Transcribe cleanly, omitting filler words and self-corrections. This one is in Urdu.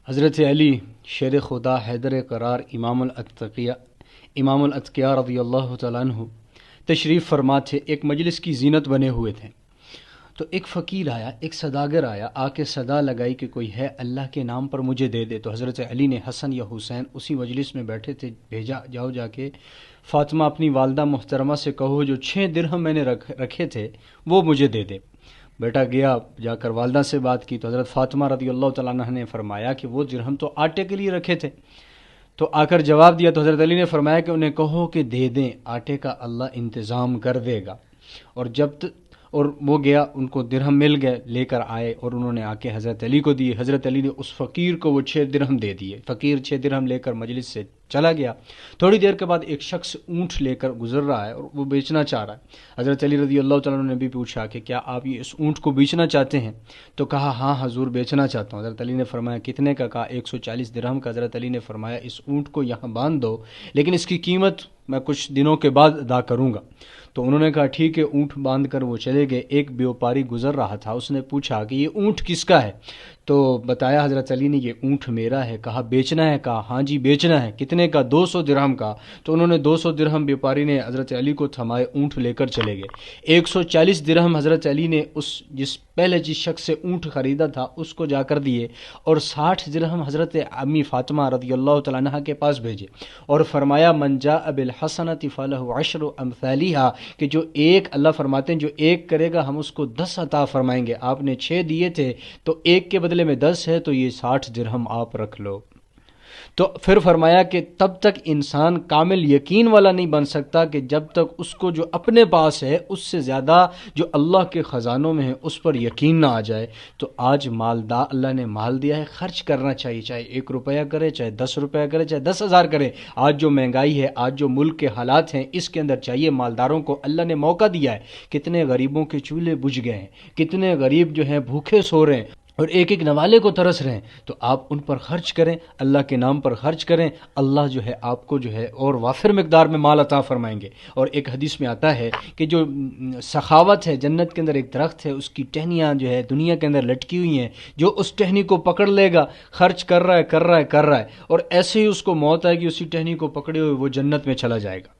حضرت علی شیر خدا حیدر قرار امام الاتقیاء رضی اللہ تعالیٰ عنہ تشریف فرما تھے، ایک مجلس کی زینت بنے ہوئے تھے۔ تو ایک فقیر آیا، ایک صداگر آیا، آ کے صدا لگائی کہ کوئی ہے اللہ کے نام پر مجھے دے دے۔ تو حضرت علی نے حسن یا حسین اسی مجلس میں بیٹھے تھے، بھیجا جاؤ جا کے فاطمہ اپنی والدہ محترمہ سے کہو جو 6 درہم میں نے رکھے تھے وہ مجھے دے دے۔ بیٹا گیا، جا کر والدہ سے بات کی تو حضرت فاطمہ رضی اللہ تعالیٰ عنہ نے فرمایا کہ وہ درہم تو آٹے کے لیے رکھے تھے۔ تو آ کر جواب دیا تو حضرت علی نے فرمایا کہ انہیں کہو کہ دے دیں، آٹے کا اللہ انتظام کر دے گا۔ اور وہ گیا، ان کو درہم مل گئے، لے کر آئے اور انہوں نے آ کے حضرت علی کو دیے۔ حضرت علی نے اس فقیر کو وہ 6 درہم دے دیے۔ فقیر 6 درہم لے کر مجلس سے چلا گیا۔ تھوڑی دیر کے بعد ایک شخص اونٹ لے کر گزر رہا ہے اور وہ بیچنا چاہ رہا ہے۔ حضرت علی رضی اللہ تعالیٰ عنہ نے بھی پوچھا کہ کیا آپ یہ اس اونٹ کو بیچنا چاہتے ہیں؟ تو کہا ہاں حضور بیچنا چاہتا ہوں۔ حضرت علی نے فرمایا کتنے کا؟ کہا 140 درہم کا۔ حضرت علی نے فرمایا اس اونٹ کو یہاں باندھ دو، لیکن اس کی قیمت میں کچھ دنوں کے بعد ادا کروں گا۔ تو انہوں نے کہا ٹھیک ہے، اونٹ باندھ کر وہ چلے گئے۔ ایک بیوپاری گزر رہا تھا، اس نے پوچھا کہ یہ اونٹ کس کا ہے؟ تو بتایا حضرت علی نے یہ اونٹ میرا ہے۔ کہا بیچنا ہے؟ کہا ہاں جی بیچنا ہے۔ کتنے کا؟ 200 درہم کا۔ تو انہوں نے 200 درہم بیوپاری نے حضرت علی کو تھمائے، اونٹ لے کر چلے گئے۔ 140 درہم حضرت علی نے جس پہلے جس شخص سے اونٹ خریدا تھا اس کو جا کر دیے، اور 60 درہم حضرت امی فاطمہ رضی اللہ تعالیٰ عنہ کے پاس بھیجے، اور فرمایا من جاء بالحسنۃ فلہ عشر امثالھا، کہ جو ایک، اللہ فرماتے ہیں جو ایک کرے گا ہم اس کو 10 عطا فرمائیں گے۔ آپ نے 6 دیے تھے تو ایک کے بدلے میں 10 ہے، تو یہ 60 درہم آپ رکھ لو۔ تو پھر فرمایا کہ تب تک انسان کامل یقین والا نہیں بن سکتا کہ جب تک اس کو جو اپنے پاس ہے اس سے زیادہ جو اللہ کے خزانوں میں ہے اس پر یقین نہ آ جائے۔ تو آج مالدار، اللہ نے مال دیا ہے، خرچ کرنا چاہیے، چاہے 1 روپیہ کرے، چاہے 10 روپیہ کرے، چاہے 10,000 کرے۔ آج جو مہنگائی ہے، آج جو ملک کے حالات ہیں، اس کے اندر چاہیے مالداروں کو، اللہ نے موقع دیا ہے، کتنے غریبوں کے چولہے بجھ گئے ہیں، کتنے غریب جو ہیں بھوکے سو رہے ہیں اور ایک ایک نوالے کو ترس رہے ہیں، تو آپ ان پر خرچ کریں، اللہ کے نام پر خرچ کریں، اللہ جو ہے آپ کو جو ہے اور وافر مقدار میں مال عطا فرمائیں گے۔ اور ایک حدیث میں آتا ہے کہ جو سخاوت ہے، جنت کے اندر ایک درخت ہے، اس کی ٹہنیاں جو ہے دنیا کے اندر لٹکی ہوئی ہیں، جو اس ٹہنی کو پکڑ لے گا، خرچ کر رہا ہے اور ایسے ہی اس کو موت آئے گی، اسی ٹہنی کو پکڑے ہوئے وہ جنت میں چلا جائے گا۔